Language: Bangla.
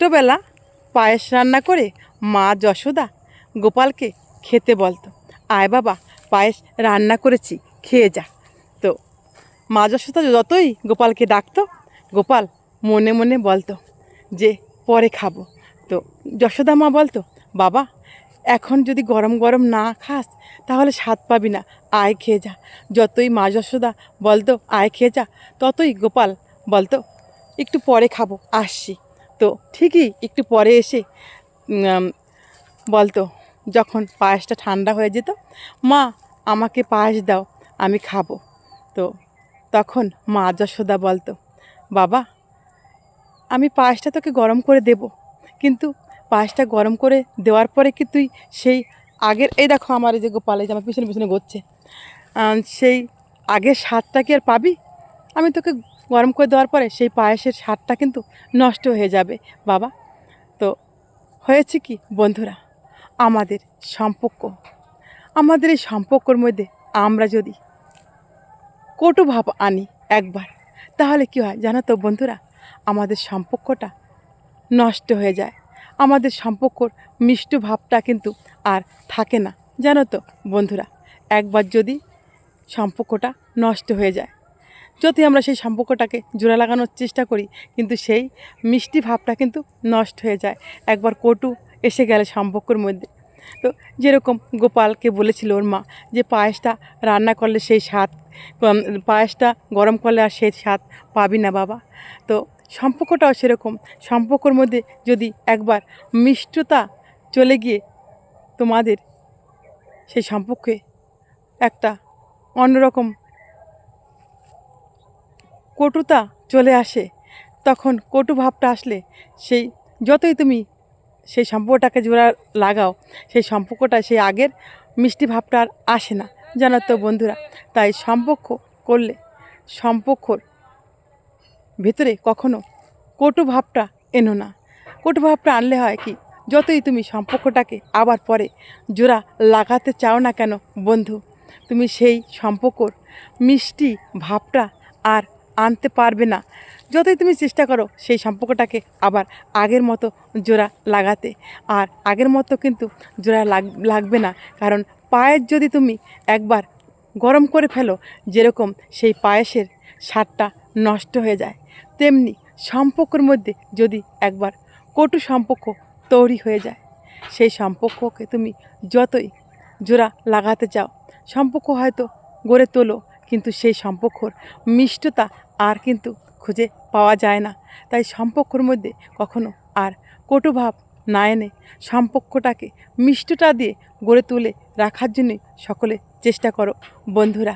ছোটোবেলা পায়েস রান্না করে মা যশোদা গোপালকে খেতে বলতো, আয় বাবা পায়েস রান্না করেছি খেয়ে যা। তো মা যশোদা যতই গোপালকে ডাকতো, গোপাল মনে মনে বলতো যে পরে খাবো। তো যশোদা মা বলতো, বাবা এখন যদি গরম গরম না খাস তাহলে স্বাদ পাবি না, আয় খেয়ে যা। যতই মা যশোদা বলতো আয় খেয়ে যা, ততই গোপাল বলতো একটু পরে খাবো, আসছি। তো ঠিকই একটু পরে এসে বলতো, যখন পায়েসটা ঠান্ডা হয়ে যেত, মা আমাকে পায়েস দাও আমি খাবো। তো তখন মা যশোদা বলতো, বাবা আমি পায়েসটা তোকে গরম করে দেব, কিন্তু পায়েসটা গরম করে দেওয়ার পরে কি তুই সেই আগের, এই দেখো আমার এই যে গোপাল এই যে আমার পিছনে পিছনে ঘুরছে, সেই আগের স্বাদটা কি আর পাবি? আমি তোকে গরম করে দেওয়ার পরে সেই পায়েসের স্বাদটা কিন্তু নষ্ট হয়ে যাবে বাবা। তো হয়েছে কি বন্ধুরা, আমাদের সম্পর্ক, আমাদের এই সম্পর্কর মধ্যে আমরা যদি কটু ভাব আনি একবার, তাহলে কি হয় জানো তো বন্ধুরা, আমাদের সম্পর্কটা নষ্ট হয়ে যায়। আমাদের সম্পর্কর মিষ্টি ভাবটা কিন্তু আর থাকে না জানো তো বন্ধুরা। একবার যদি সম্পর্কটা নষ্ট হয়ে যায়, যদি আমরা সেই সম্পর্কটাকে জোড়া লাগানোর চেষ্টা করি, কিন্তু সেই মিষ্টি ভাবটা কিন্তু নষ্ট হয়ে যায় একবার কটু এসে গেলে সম্পর্কের মধ্যে। তো যেরকম গোপালকে বলেছিল ওর মা যে পায়েসটা রান্না করলে সেই স্বাদ, পায়েসটা গরম করলে আর সেই স্বাদ পাবি না বাবা। তো সম্পর্কটাও সেরকম, সম্পর্কের মধ্যে যদি একবার মিষ্টতা চলে গিয়ে তোমাদের সেই সম্পর্কে একটা অন্যরকম কটুতা চলে আসে, তখন কটু ভাবটা আসলে সেই যতই তুমি সেই সম্পর্কটাকে জোড়া লাগাও, সেই সম্পর্কটা সেই আগের মিষ্টি ভাবটা আর আসে না জানো তো বন্ধুরা। তাই সম্পর্ক করলে সম্পর্কর ভিতরে কখনো কটু ভাবটা এনো না। কটু ভাবটা আনলে হয় কি, যতই তুমি সম্পর্কটাকে আবার পরে জোড়া লাগাতে চাও না কেন বন্ধু, তুমি সেই সম্পর্কর মিষ্টি ভাবটা আর আনতে পারবে না। যতই তুমি চেষ্টা করো সেই সম্পর্কটাকে আবার আগের মতো জোড়া লাগাতে, আর আগের মতো কিন্তু জোড়া লাগবে না। কারণ পায়েস যদি তুমি একবার গরম করে ফেলো, যেরকম সেই পায়েসের স্বাদটা নষ্ট হয়ে যায়, তেমনি সম্পর্কের মধ্যে যদি একবার কটু সম্পর্ক তৈরি হয়ে যায়, সেই সম্পর্ককে তুমি যতই জোড়া লাগাতে চাও, সম্পর্ক হয়তো গড়ে তোলো, কিন্তু সেই সম্পর্কর মিষ্টতা আর কিন্তু খুঁজে পাওয়া যায় না। তাই সম্পর্কর মধ্যে কখনো আর কটুভাব না এনে সম্পর্কটাকে মিষ্টতা দিয়ে গড়ে তুলে রাখার জন্যই সকলে চেষ্টা করো বন্ধুরা।